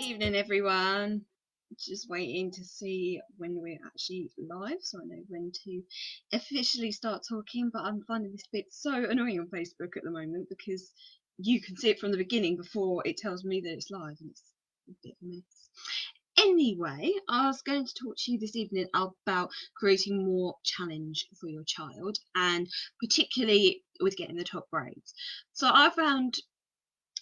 Evening, everyone. Just waiting to see when we're actually live, so I know when to officially start talking. But I'm finding this bit so annoying on Facebook at the moment because you can see it from the beginning before it tells me that it's live, and it's a bit of a mess. Anyway, I was going to talk to you this evening about creating more challenge for your child, and particularly with getting the top grades. So I found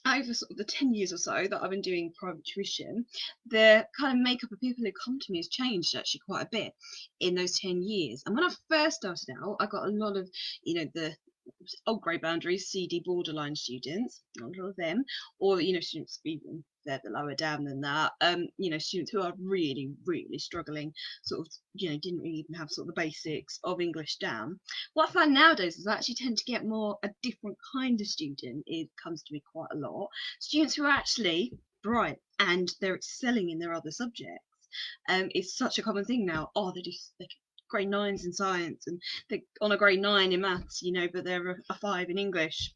over sort of the 10 years or so that I've been doing private tuition, the kind of makeup of people who come to me has changed actually quite a bit in those 10 years. And when I first started out, I got a lot of, the old grade boundaries, CD borderline students, a lot of them, or, students even further lower down than that, students who are really, really struggling, sort of, didn't really even have sort of the basics of English down. What I find nowadays is I actually tend to get more a different kind of student. It comes to me quite a lot. Students who are actually bright and they're excelling in their other subjects. It's such a common thing now. Oh, they grade nines in science and they're on a grade 9 in maths, but they're a 5 in English.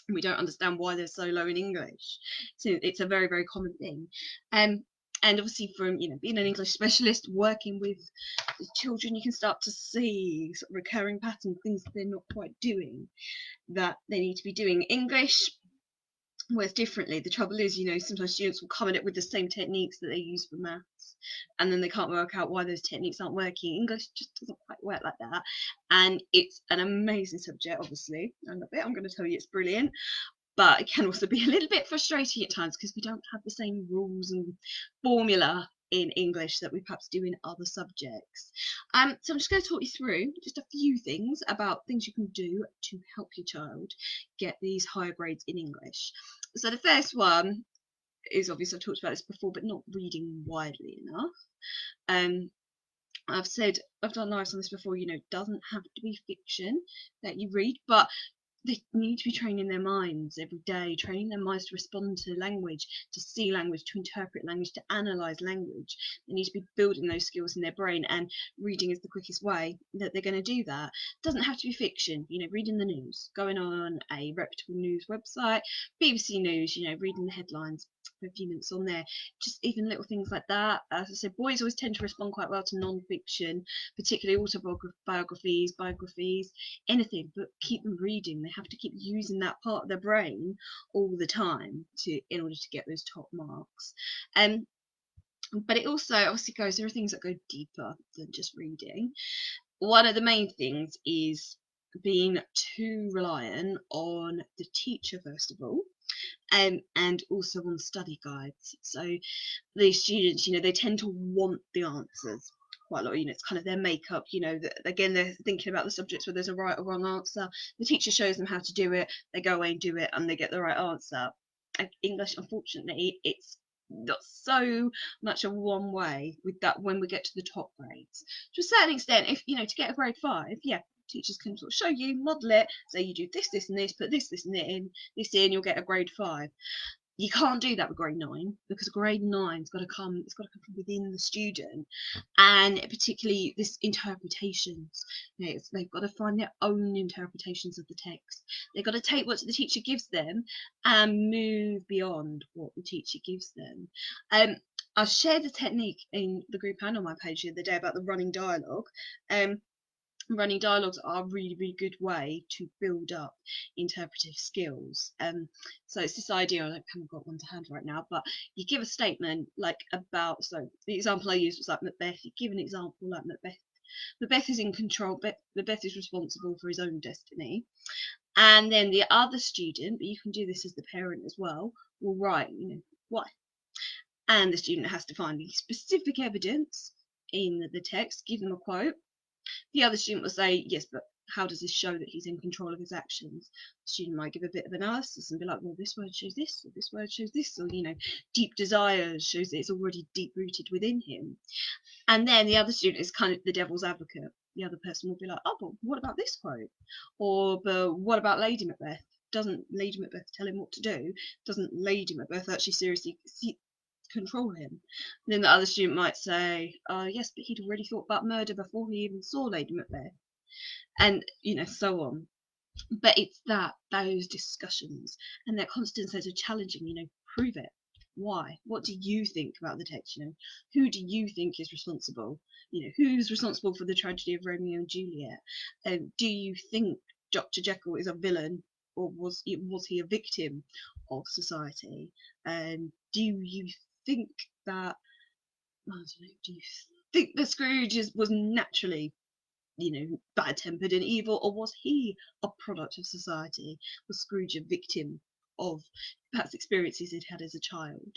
And we don't understand why they're so low in English. So it's a very, very common thing. And obviously from being an English specialist, working with the children, you can start to see sort of recurring patterns, things that they're not quite doing that they need to be doing. English works differently. The trouble is, sometimes students will come at it with the same techniques that they use for maths, and then they can't work out why those techniques aren't working. English just doesn't quite work like that, and it's an amazing subject. Obviously, I love it. I'm going to tell you it's brilliant, but it can also be a little bit frustrating at times because we don't have the same rules and formula in English that we perhaps do in other subjects. So I'm just going to talk you through just a few things about things you can do to help your child get these higher grades in English. So the first one is, obviously I've talked about this before, but not reading widely enough. I've done lives on this before, it doesn't have to be fiction that you read, but they need to be training their minds every day, training their minds to respond to language, to see language, to interpret language, to analyse language. They need to be building those skills in their brain, and reading is the quickest way that they're going to do that. It doesn't have to be fiction, reading the news, going on a reputable news website, BBC News, reading the headlines for a few minutes on there. Just even little things like that. As I said, boys always tend to respond quite well to non-fiction, particularly autobiographies, biographies, anything, but keep them reading. They have to keep using that part of their brain all the time in order to get those top marks. But it also obviously there are things that go deeper than just reading. One of the main things is being too reliant on the teacher first of all, and also on study guides. So these students, they tend to want the answers quite a lot. It's kind of their makeup. Again, they're thinking about the subjects where there's a right or wrong answer. The teacher shows them how to do it. They go away and do it, and they get the right answer. English, unfortunately, it's not so much a one way with that when we get to the top grades. To a certain extent, if to get a grade 5, yeah, teachers can sort of show you, model it, say you do this, this, and this, put this, this, and this in, you'll get a grade 5. You can't do that with grade 9 because grade 9's got to come. It's got to come from within the student, and particularly this interpretations. They've got to find their own interpretations of the text. They've got to take what the teacher gives them and move beyond what the teacher gives them. I shared a technique in the group and on my page the other day about the running dialogue. Running dialogues are a really, really good way to build up interpretive skills. So it's this idea, I haven't got one to hand right now, but you give a statement so the example I used was like Macbeth. You give an example like Macbeth. Macbeth is in control, Macbeth is responsible for his own destiny. And then the other student, but you can do this as the parent as well, will write, why. And the student has to find the specific evidence in the text, give them a quote. The other student will say, yes, but how does this show that he's in control of his actions? The student might give a bit of analysis and be like, well, this word shows this, or this word shows this, or, deep desire shows that it's already deep rooted within him. And then the other student is kind of the devil's advocate. The other person will be like, oh, but what about this quote? Or, but what about Lady Macbeth? Doesn't Lady Macbeth tell him what to do? Doesn't Lady Macbeth actually seriously control him? And then the other student might say, yes, but he'd already thought about murder before he even saw Lady Macbeth, and so on. But it's those discussions and that constant sense of challenging, prove it, Why? What do you think about the text? Who do you think is responsible? Who's responsible for the tragedy of Romeo and Juliet? Do you think Dr. Jekyll is a villain, or was he a victim of society? Do you think that I don't know, do you think that Scrooge was naturally, bad-tempered and evil, or was he a product of society? Was Scrooge a victim of perhaps experiences he'd had as a child?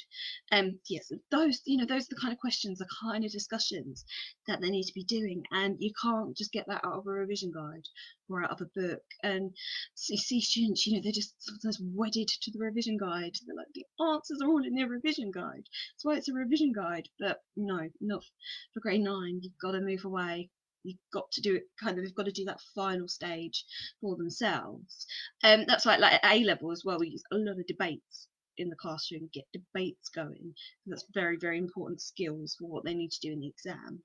Yes, those are the kind of questions, the kind of discussions that they need to be doing, and you can't just get that out of a revision guide or out of a book. And so you see students, they're just sometimes wedded to the revision guide. They're like, the answers are all in their revision guide. That's why it's a revision guide. But no, not for grade 9. You've got to move away. You've got to do it they've got to do that final stage for themselves. That's like at A level as well, we use a lot of debates in the classroom, get debates going. That's very, very important skills for what they need to do in the exam.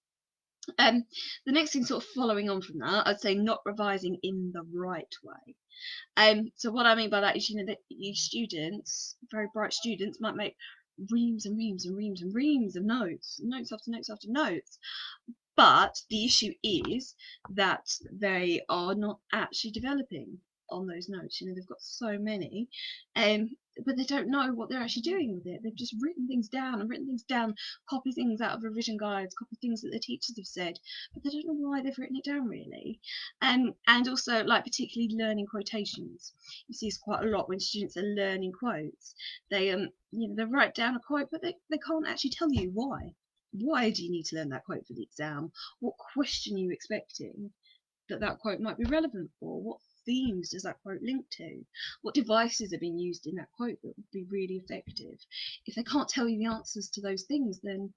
The next thing, sort of following on from that, I'd say not revising in the right way. So what I mean by that is, that you students, very bright students, might make reams and reams and reams and reams of notes after notes after notes. But the issue is that they are not actually developing on those notes. They've got so many, but they don't know what they're actually doing with it. They've just written things down, copy things out of revision guides, copy things that the teachers have said, but they don't know why they've written it down really. And also, like, particularly learning quotations. You see this quite a lot when students are learning quotes. They they write down a quote, but they can't actually tell you why. Why do you need to learn that quote for the exam? What question are you expecting that quote might be relevant for? What themes does that quote link to? What devices are being used in that quote that would be really effective? If they can't tell you the answers to those things, then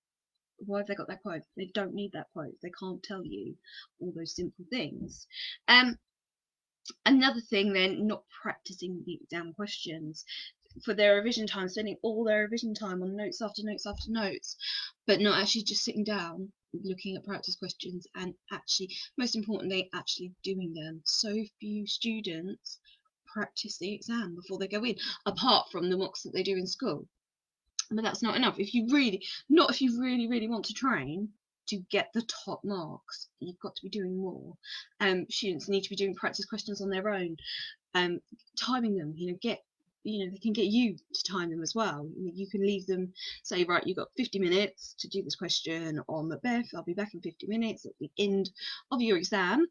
why have they got that quote? They don't need that quote. They can't tell you all those simple things. Another thing then, not practicing the exam questions for their revision time, spending all their revision time on notes after notes after notes, but not actually just sitting down, looking at practice questions, and actually, most importantly, actually doing them. So few students practice the exam before they go in, apart from the mocks that they do in school. But that's not enough. If you really want to train to get the top marks, you've got to be doing more. Students need to be doing practice questions on their own, timing them. They can get you to time them as well. You can leave them, say, right, you've got 50 minutes to do this question on Macbeth. I'll be back in 50 minutes at the end of your exam.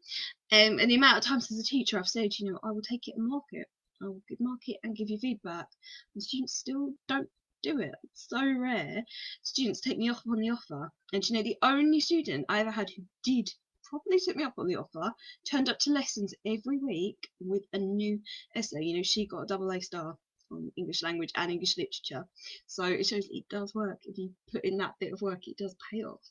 And the amount of times as a teacher I've said, I will take it and mark it. I will mark it and give you feedback. And students still don't do it. It's so rare. Students take me up on the offer. And the only student I ever had who did properly took me up on the offer, turned up to lessons every week with a new essay. She got a double A star on English language and English literature. So it shows it does work. If you put in that bit of work, it does pay off.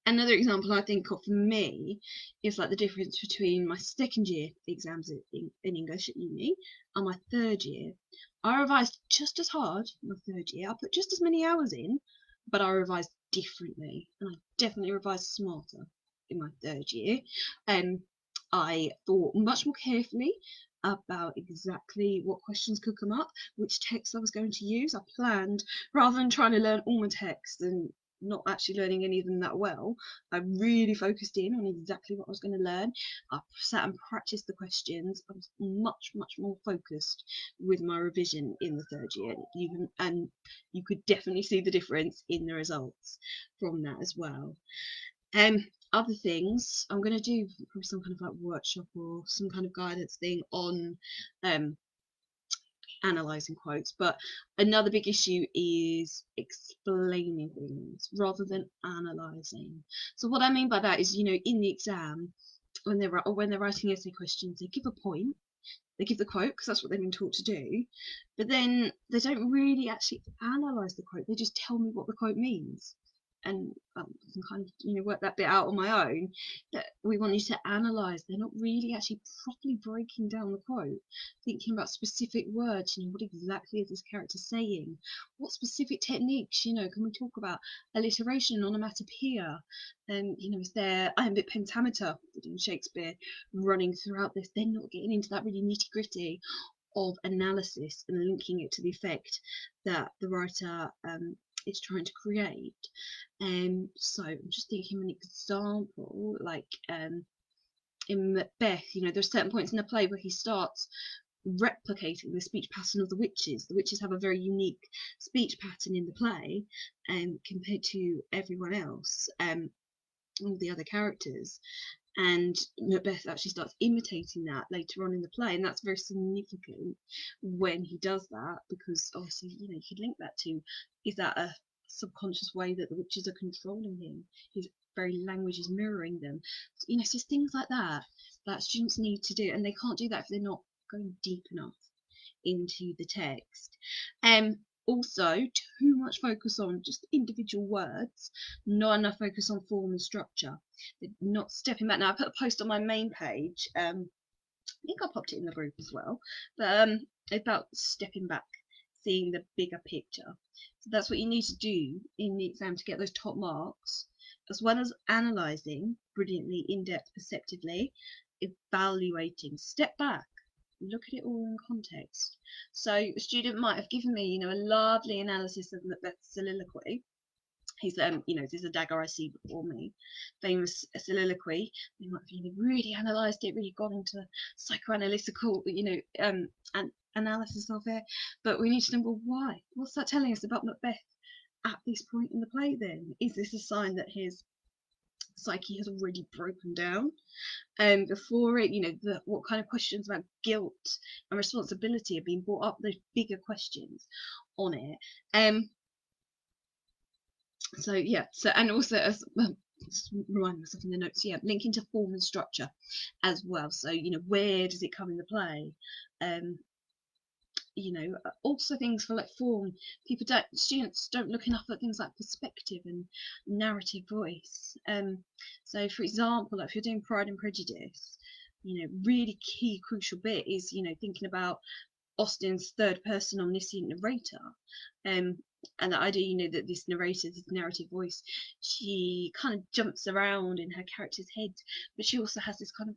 Another example I think of for me is like the difference between my second year exams in English at uni and my third year. I revised just as hard in my third year. I put just as many hours in, but I revised differently, and I definitely revised smarter in my third year. I thought much more carefully about exactly what questions could come up, which text I was going to use. I planned, rather than trying to learn all my texts and not actually learning any of them that well. I really focused in on exactly what I was going to learn. I sat and practiced the questions. I was much, much more focused with my revision in the third year. You could definitely see the difference in the results from that as well. Other things, I'm going to do probably some kind of like workshop or some kind of guidance thing on analysing quotes, but another big issue is explaining things rather than analysing. So what I mean by that is, in the exam, when they're writing essay questions, they give a point, they give the quote because that's what they've been taught to do, but then they don't really actually analyse the quote. They just tell me what the quote means. And I can kind of work that bit out on my own, that we want you to analyse. They're not really actually properly breaking down the quote, thinking about specific words. What exactly is this character saying? What specific techniques? Can we talk about alliteration, onomatopoeia? And is there iambic pentameter in Shakespeare running throughout this? They're not getting into that really nitty gritty. of analysis and linking it to the effect that the writer is trying to create. So I'm just thinking of an example, like in Macbeth, there's certain points in the play where he starts replicating the speech pattern of the witches. The witches have a very unique speech pattern in the play, compared to everyone else, all the other characters. And Macbeth actually starts imitating that later on in the play, and that's very significant when he does that, because obviously, you could link that to, is that a subconscious way that the witches are controlling him? His very language is mirroring them. So it's things like that students need to do, and they can't do that if they're not going deep enough into the text. Also, too much focus on just individual words, not enough focus on form and structure. They're not stepping back. Now, I put a post on my main page. I think I popped it in the group as well, but about stepping back, seeing the bigger picture. So that's what you need to do in the exam to get those top marks, as well as analysing brilliantly, in-depth, perceptively, evaluating. Step back, look at it all in context. So a student might have given me, a lovely analysis of Macbeth's soliloquy. He's, there's a dagger I see before me, famous soliloquy. They might have really analysed it, really gone into psychoanalytical, and analysis of it. But we need to know, well, why? What's that telling us about Macbeth at this point in the play? Then is this a sign that his psyche has already broken down? Before it, what kind of questions about guilt and responsibility are being brought up, those bigger questions on it. And also, as well, just remind myself in the notes, linking to form and structure as well. So where does it come in the play? Also things for like form. Students don't look enough at things like perspective and narrative voice. So for example, like if you're doing Pride and Prejudice, really key crucial bit is thinking about Austen's third person omniscient narrator, and the idea that this narrator, this narrative voice, she kind of jumps around in her character's head, but she also has this kind of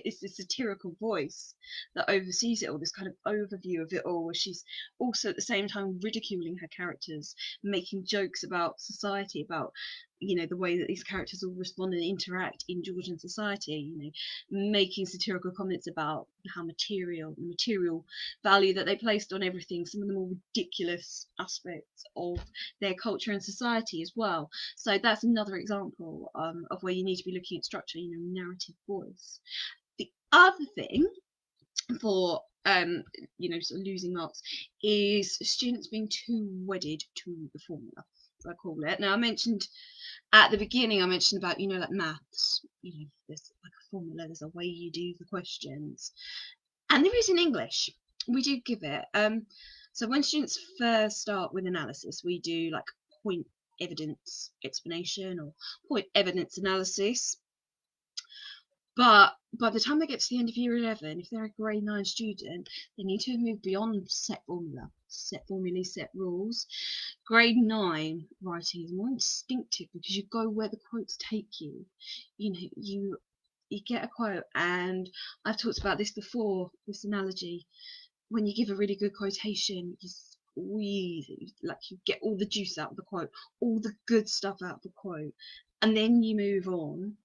this satirical voice that oversees it all, this kind of overview of it all, where she's also at the same time ridiculing her characters, making jokes about society, about the way that these characters all respond and interact in Georgian society, making satirical comments about how the material value that they placed on everything, some of the more ridiculous aspects of their culture and society as well. So that's another example of where you need to be looking at structure, narrative voice. The other thing for sort of losing marks is students being too wedded to the formula, as I call it. Now, I mentioned at the beginning, about like maths, there's like a formula, there's a way you do the questions, and there is in English. We do give it. So when students first start with analysis, we do like point evidence explanation or point evidence analysis. But by the time they get to the end of year 11, if they're a grade 9 student, they need to move beyond set formulae, set rules. Grade 9 writing is more instinctive because you go where the quotes take you. You get a quote, and I've talked about this before, this analogy. When you give a really good quotation, you squeeze it, like you get all the juice out of the quote, all the good stuff out of the quote, and then you move on,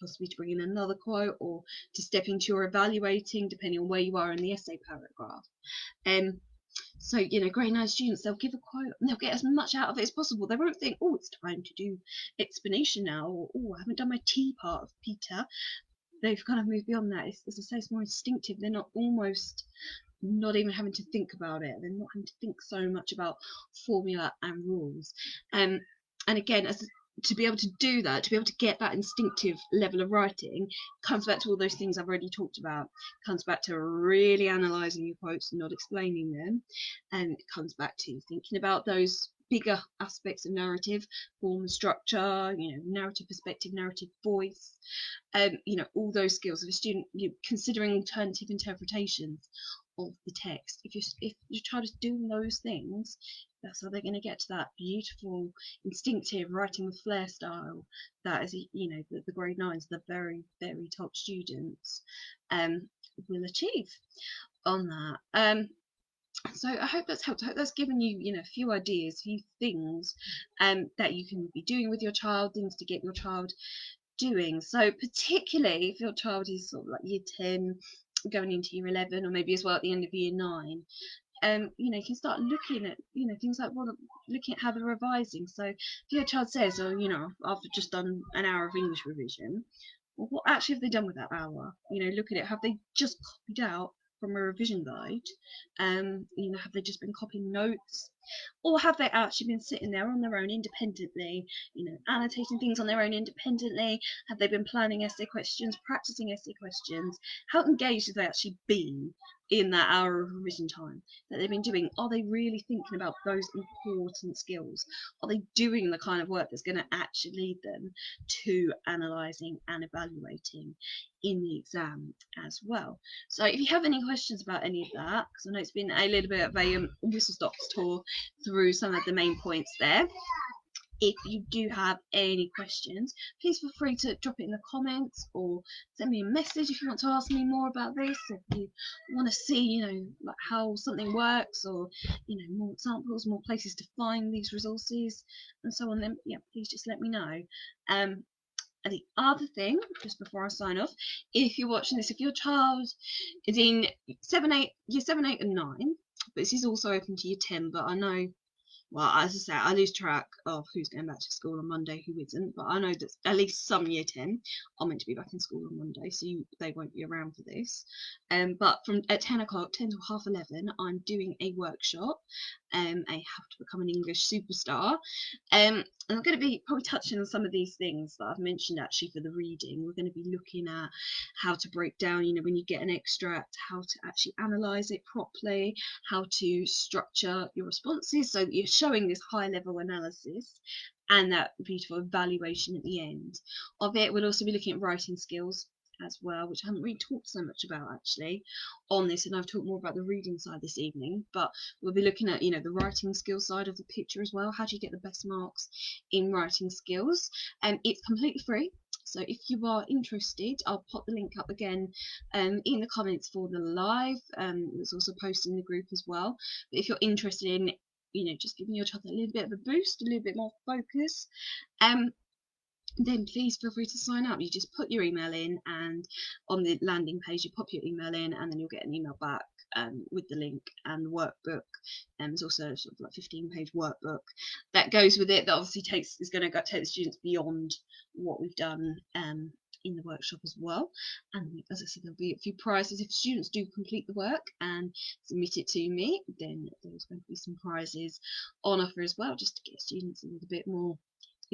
possibly to bring in another quote or to step into your evaluating, depending on where you are in the essay paragraph. So, grade 9 students, they'll give a quote and they'll get as much out of it as possible. They won't think, oh, it's time to do explanation now, or oh, I haven't done my T part of Peter. They've kind of moved beyond that. As I say, it's more instinctive. They're not even having to think about it. They're not having to think so much about formula and rules. And again, to be able to do that, to be able to get that instinctive level of writing, comes back to all those things I've already talked about. It comes back to really analysing your quotes and not explaining them. And it comes back to thinking about those bigger aspects of narrative, form and structure, narrative perspective, narrative voice, all those skills of a student, considering alternative interpretations of the text. If your child is doing those things, that's how they're going to get to that beautiful, instinctive writing with flair style that is, the grade 9s, the very, very top students will achieve. on that. So I hope that's helped. I hope that's given you, a few ideas, a few things that you can be doing with your child, things to get your child doing. So particularly if your child is sort of like year 10, going into year 11, or maybe as well at the end of year 9, you can start looking at, things like, well, looking at how they're revising. So if your child says, oh, I've just done an hour of English revision, well, what actually have they done with that hour? Look at it. Have they just copied out from a revision guide? Have they just been copying notes? Or have they actually been sitting there on their own independently, annotating things on their own independently? Have they been planning essay questions, practicing essay questions? How engaged have they actually been in that hour of revision time that they've been doing? Are they really thinking about those important skills? Are they doing the kind of work that's going to actually lead them to analysing and evaluating in the exam as well? So if you have any questions about any of that, because I know it's been a little bit of a whistle-stop tour through some of the main points there. If you do have any questions, please feel free to drop it in the comments or send me a message if you want to ask me more about this. If you want to see, like how something works, or more examples, more places to find these resources, and so on, then yeah, please just let me know. And the other thing, just before I sign off, if you're watching this, if your child is in year 7, 8, and 9, but this is also open to year 10, but I know, well, as I say, I lose track of who's going back to school on Monday, who isn't, but I know that at least some year 10 are meant to be back in school on Monday, so they won't be around for this. But at 10 o'clock, 10 to half 11, I'm doing a workshop, a how to become an English superstar. And I'm going to be probably touching on some of these things that I've mentioned actually for the reading. We're going to be looking at how to break down, when you get an extract, how to actually analyse it properly, how to structure your responses so that you're showing this high level analysis and that beautiful evaluation at the end of it. We'll also be looking at writing skills as well, which I haven't really talked so much about actually on this, and I've talked more about the reading side this evening, but we'll be looking at the writing skill side of the picture as well. How do you get the best marks in writing skills? And it's completely free, so if you are interested, I'll pop the link up again in the comments for the live. It's also posted in the group as well. But if you're interested in just giving your child a little bit of a boost, a little bit more focus, then please feel free to sign up. You just put your email in, and on the landing page you pop your email in, and then you'll get an email back with the link and the workbook. There's also sort of like 15-page workbook that goes with it, that obviously is going to take the students beyond what we've done in the workshop as well. And as I said, there'll be a few prizes if students do complete the work and submit it to me. Then there's going to be some prizes on offer as well, just to get students a little bit more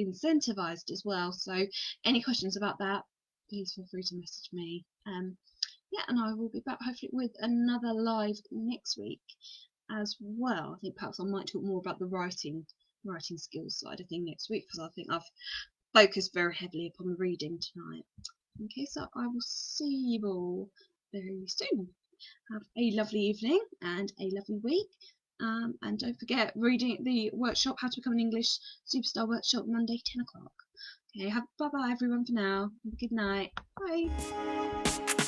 incentivized as well. So any questions about that, please feel free to message me. Yeah, and I will be back hopefully with another live next week as well. I think perhaps I might talk more about the writing skills side of thing next week, because I think I've focused very heavily upon the reading tonight. Okay, so I will see you all very soon. Have a lovely evening and a lovely week. And don't forget, reading the workshop, How to Become an English Superstar workshop, Monday, 10 o'clock. Okay, bye bye everyone for now. Have a good night. Bye.